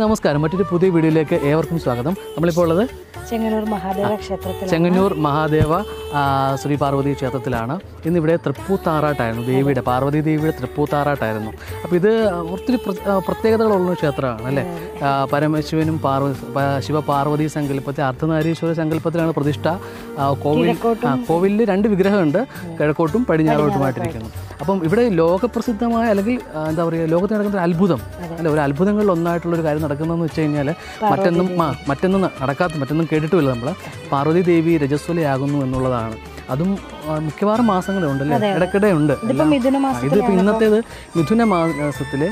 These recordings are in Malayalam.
നമസ്കാരം. മറ്റൊരു പുതിയ വീഡിയോയിലേക്ക് ഏവർക്കും സ്വാഗതം. നമ്മളിപ്പോൾ ഉള്ളത് ചെങ്ങന്നൂർ മഹാദേവ ക്ഷേത്രത്തിൽ, ചെങ്ങന്നൂർ മഹാദേവ ശ്രീ പാർവതി ക്ഷേത്രത്തിലാണ്. ഇന്നിവിടെ തൃപ്പൂത്താറാട്ടായിരുന്നു, ദേവിയുടെ പാർവതി ദേവിയുടെ തൃപ്പൂത്താറാട്ടായിരുന്നു. അപ്പോൾ ഇത് ഒത്തിരി പ്രത്യേകതകളുള്ള ക്ഷേത്രമാണ് അല്ലേ. പരമശിവനും ശിവപാർവതി സങ്കല്പത്തെ അർദ്ധനാരീശ്വര സങ്കല്പത്തിലാണ് പ്രതിഷ്ഠ. കോവിലിൽ 2 വിഗ്രഹമുണ്ട്, കിഴക്കോട്ടും പടിഞ്ഞാറോട്ടുമായിട്ടിരിക്കുന്നു. അപ്പം ഇവിടെ ലോകപ്രസിദ്ധമായ അല്ലെങ്കിൽ എന്താ പറയുക, ലോകത്ത് നടക്കുന്ന അത്ഭുതം അല്ലെ, ഒരു അത്ഭുതങ്ങളിൽ ഒന്നായിട്ടുള്ളൊരു കാര്യം നടക്കുന്നതെന്ന് വെച്ച് കഴിഞ്ഞാൽ മറ്റൊന്നും കേട്ടിട്ടുമില്ല നമ്മൾ. പാർവതി ദേവി രജസ്വലയാകുന്നു എന്നുള്ളതാണ്. അതും മിക്കവാറും മാസങ്ങളുണ്ടല്ലേ, ഇടയ്ക്കിടെ ഉണ്ട്. ഇതിപ്പോൾ ഇന്നത്തേത് മിഥുന മാസത്തിൽ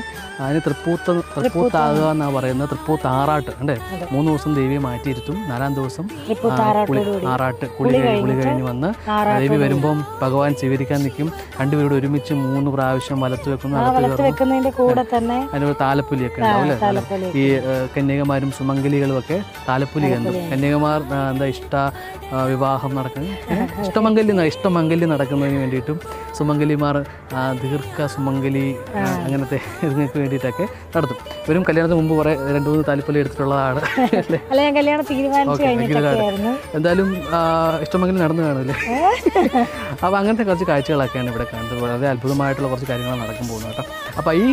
അതിന് തൃപ്പൂത്താകുക എന്നാണ് പറയുന്നത്. തൃപ്പൂത്താറാട്ട് ഉണ്ട്. 3 ദിവസം ദേവിയെ മാറ്റിയിരുത്തും. 4-ാം ദിവസം ആറാട്ട് കുളി കഴിഞ്ഞ് വന്ന് ദേവി വരുമ്പം ഭഗവാൻ സ്വീകരിക്കാൻ നിൽക്കും. രണ്ടുപേരോട് ഒരുമിച്ച് 3 പ്രാവശ്യം വലത്ത് വെക്കുന്നതിൻ്റെ കൂടെ തന്നെ അതിനൊരു താലപ്പൊലിയൊക്കെ ഉണ്ടാവും അല്ലേ. ഈ കന്യകമാരും സുമംഗലികളും ഒക്കെ താലപ്പൊലി കണ്ടു. കന്യകമാർ എന്താ വിവാഹം നടക്കുന്നത് ഇഷ്ടമംഗല്യം നടക്കുന്നതിന് വേണ്ടിയിട്ടും സുമംഗലിമാർ ദീർഘ സുമംഗലി അങ്ങനത്തെ ഇതിനൊക്കെ വേണ്ടിയിട്ടൊക്കെ നടത്തും. ഇവരും കല്യാണത്തിന് മുമ്പ് കുറെ 2-3 താലപ്പൊലി എടുത്തിട്ടുള്ളതാണ്. എന്തായാലും ഇഷ്ടമംഗലി നടന്നു കാണുമല്ലേ. അപ്പോൾ അങ്ങനത്തെ കുറച്ച് കാഴ്ചകളൊക്കെയാണ് ഇവിടെ കാണുന്നത്. വളരെ അത്ഭുതമായിട്ടുള്ള കുറച്ച് കാര്യങ്ങൾ നടക്കാൻ പോകുന്നത് കേട്ടോ. അപ്പോൾ ഈ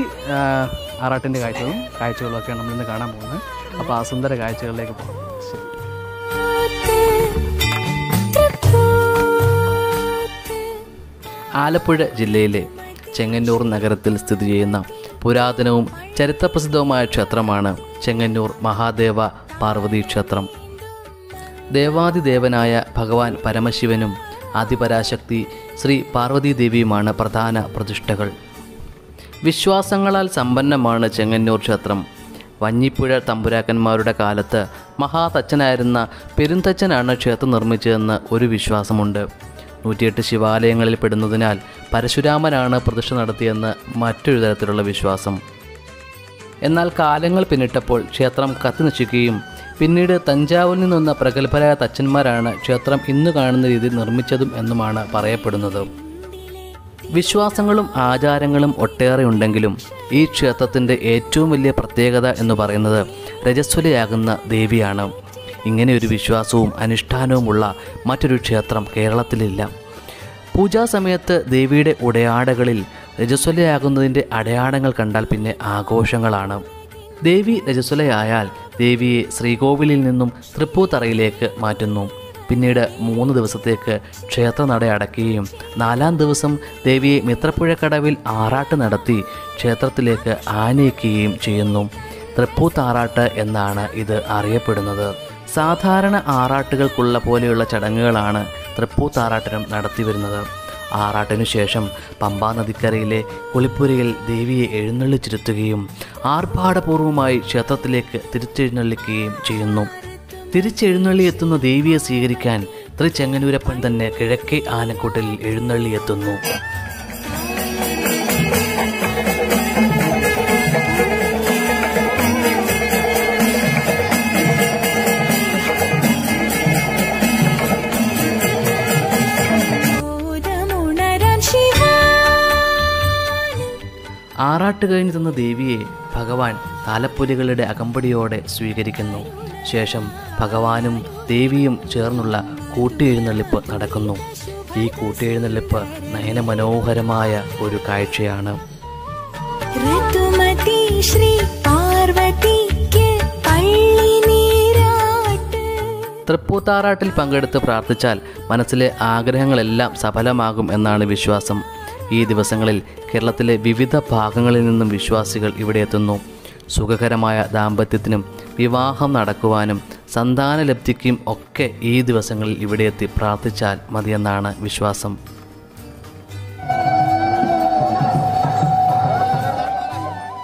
ആറാട്ടിൻ്റെ കാഴ്ചകളും ഒക്കെയാണ് നമ്മളിന്ന് കാണാൻ പോകുന്നത്. അപ്പോൾ ആ സുന്ദര കാഴ്ചകളിലേക്ക് പോകാം. ആലപ്പുഴ ജില്ലയിലെ ചെങ്ങന്നൂർ നഗരത്തിൽ സ്ഥിതി ചെയ്യുന്ന പുരാതനവും ചരിത്രപ്രസിദ്ധവുമായ ക്ഷേത്രമാണ് ചെങ്ങന്നൂർ മഹാദേവ പാർവതി ക്ഷേത്രം. ദേവാദിദേവനായ ഭഗവാൻ പരമശിവനും ആദിപരാശക്തി ശ്രീ പാർവതി ദേവിയുമാണ് പ്രധാന പ്രതിഷ്ഠകൾ. വിശ്വാസങ്ങളാൽ സമ്പന്നമാണ് ചെങ്ങന്നൂർ ക്ഷേത്രം. വഞ്ഞിപ്പുഴ തമ്പുരാക്കന്മാരുടെ കാലത്ത് മഹാതച്ചനായിരുന്ന പെരുന്തച്ചനാണ് ക്ഷേത്രം നിർമ്മിച്ചതെന്ന് ഒരു വിശ്വാസമുണ്ട്. 108 ശിവാലയങ്ങളിൽ പെടുന്നതിനാൽ പരശുരാമനാണ് പ്രതിഷ്ഠ നടത്തിയെന്ന് മറ്റൊരു തരത്തിലുള്ള വിശ്വാസം. എന്നാൽ കാലങ്ങൾ പിന്നിട്ടപ്പോൾ ക്ഷേത്രം കത്തിനശിക്കുകയും പിന്നീട് തഞ്ചാവൂരിൽ നിന്നുവന്ന പ്രഗത്ഭരായ തച്ചന്മാരാണ് ക്ഷേത്രം ഇന്ന് കാണുന്ന രീതിയിൽ നിർമ്മിച്ചതും എന്നുമാണ് പറയപ്പെടുന്നത്. വിശ്വാസങ്ങളും ആചാരങ്ങളും ഒട്ടേറെ ഉണ്ടെങ്കിലും ഈ ക്ഷേത്രത്തിൻ്റെ ഏറ്റവും വലിയ പ്രത്യേകത എന്ന് പറയുന്നത് രജസ്വലയാകുന്ന ദേവിയാണ്. ഇങ്ങനെയൊരു വിശ്വാസവും അനുഷ്ഠാനവുമുള്ള മറ്റൊരു ക്ഷേത്രം കേരളത്തിലില്ല. പൂജാസമയത്ത് ദേവിയുടെ ഉടയാടകളിൽ രജസ്വലയാകുന്നതിൻ്റെ അടയാളങ്ങൾ കണ്ടാൽ പിന്നെ ആഘോഷങ്ങളാണ്. ദേവി രജസ്വലയായാൽ ദേവിയെ ശ്രീകോവിലിൽ നിന്നും തൃപ്പൂത്തറയിലേക്ക് മാറ്റുന്നു. പിന്നീട് 3 ദിവസത്തേക്ക് ക്ഷേത്രനട അടയ്ക്കുകയും 4-ാം ദിവസം ദേവിയെ മിത്രപ്പുഴക്കടവിൽ ആറാട്ട് നടത്തി ക്ഷേത്രത്തിലേക്ക് ആനയിക്കുകയും ചെയ്യുന്നു. തൃപ്പൂത്താറാട്ട് എന്നാണ് ഇത് അറിയപ്പെടുന്നത്. സാധാരണ ആറാട്ടുകൾക്കുള്ള പോലെയുള്ള ചടങ്ങുകളാണ് തൃപ്പൂത്താറാട്ടിനും നടത്തിവരുന്നത്. ആറാട്ടിനു ശേഷം പമ്പാ നദിക്കരയിലെ കുളിപ്പുരയിൽ ദേവിയെ എഴുന്നള്ളിച്ചിരുത്തുകയും ആർഭാടപൂർവമായി ക്ഷേത്രത്തിലേക്ക് തിരിച്ചെഴുന്നള്ളിക്കുകയും ചെയ്യുന്നു. തിരിച്ചെഴുന്നള്ളിയെത്തുന്ന ദേവിയെ സ്വീകരിക്കാൻ ചെങ്ങന്നൂരപ്പൻ തന്നെ കിഴക്കേ ആനക്കൂട്ടിൽ എഴുന്നള്ളിയെത്തുന്നു. ആറാട്ട് കഴിഞ്ഞ് തന്ന ദേവിയെ ഭഗവാൻ താലപ്പൊലികളുടെ അകമ്പടിയോടെ സ്വീകരിക്കുന്നു. ശേഷം ഭഗവാനും ദേവിയും ചേർന്നുള്ള കൂട്ടിയെഴുന്നള്ളിപ്പ് നടക്കുന്നു. ഈ കൂട്ടിയെഴുന്നള്ളിപ്പ് നയനമനോഹരമായ ഒരു കാഴ്ചയാണ്. തൃപ്പൂത്താറാട്ടിൽ പങ്കെടുത്ത് പ്രാർത്ഥിച്ചാൽ മനസ്സിലെ ആഗ്രഹങ്ങളെല്ലാം സഫലമാകും എന്നാണ് വിശ്വാസം. ഈ ദിവസങ്ങളിൽ കേരളത്തിലെ വിവിധ ഭാഗങ്ങളിൽ നിന്നും വിശ്വാസികൾ ഇവിടെ എത്തുന്നു. സുഖകരമായ ദാമ്പത്യത്തിനും വിവാഹം നടക്കുവാനും സന്താനലബ്ധിക്കും ഒക്കെ ഈ ദിവസങ്ങളിൽ ഇവിടെ എത്തി പ്രാർത്ഥിച്ചാൽ മതിയെന്നാണ് വിശ്വാസം.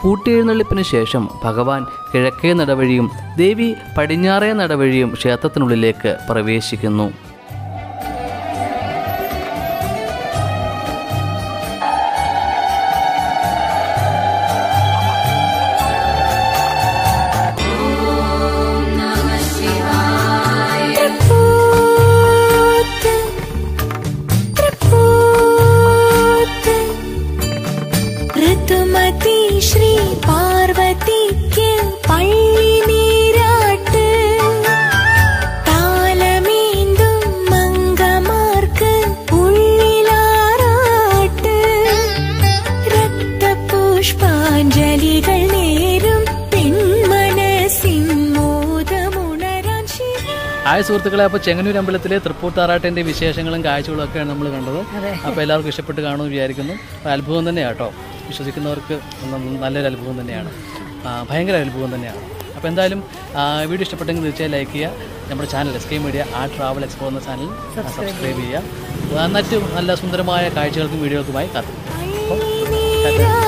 കൂട്ടിയെഴുന്നള്ളിപ്പിന് ശേഷം ഭഗവാൻ കിഴക്കേ നടവഴിയും ദേവി പടിഞ്ഞാറേ നടവഴിയും ക്ഷേത്രത്തിനുള്ളിലേക്ക് പ്രവേശിക്കുന്നു. ऋतुमती श्री पार्वती के पल्ली ഹായ് സുഹൃത്തുക്കളെ, അപ്പോൾ ചെങ്ങന്നൂർ അമ്പലത്തിലെ തൃപ്പൂർത്താറാട്ടിൻ്റെ വിശേഷങ്ങളും കാഴ്ചകളും ഒക്കെയാണ് നമ്മൾ കണ്ടത്. അപ്പോൾ എല്ലാവർക്കും ഇഷ്ടപ്പെട്ട് കാണുമെന്ന് വിചാരിക്കുന്നു. അത്ഭുതം തന്നെയാണ് കേട്ടോ, വിശ്വസിക്കുന്നവർക്ക് നല്ലൊരു അത്ഭുതം തന്നെയാണ്, ഭയങ്കര അത്ഭുതം തന്നെയാണ്. അപ്പോൾ എന്തായാലും വീഡിയോ ഇഷ്ടപ്പെട്ടെങ്കിൽ തീർച്ചയായും ലൈക്ക് ചെയ്യുക. നമ്മുടെ channel SK media travel explore എന്ന ചാനൽ സബ്സ്ക്രൈബ് ചെയ്യുക. മറ്റ് നല്ല സുന്ദരമായ കാഴ്ചകൾക്കും വീഡിയോകൾക്കുമായി കാത്തിരിക്കും.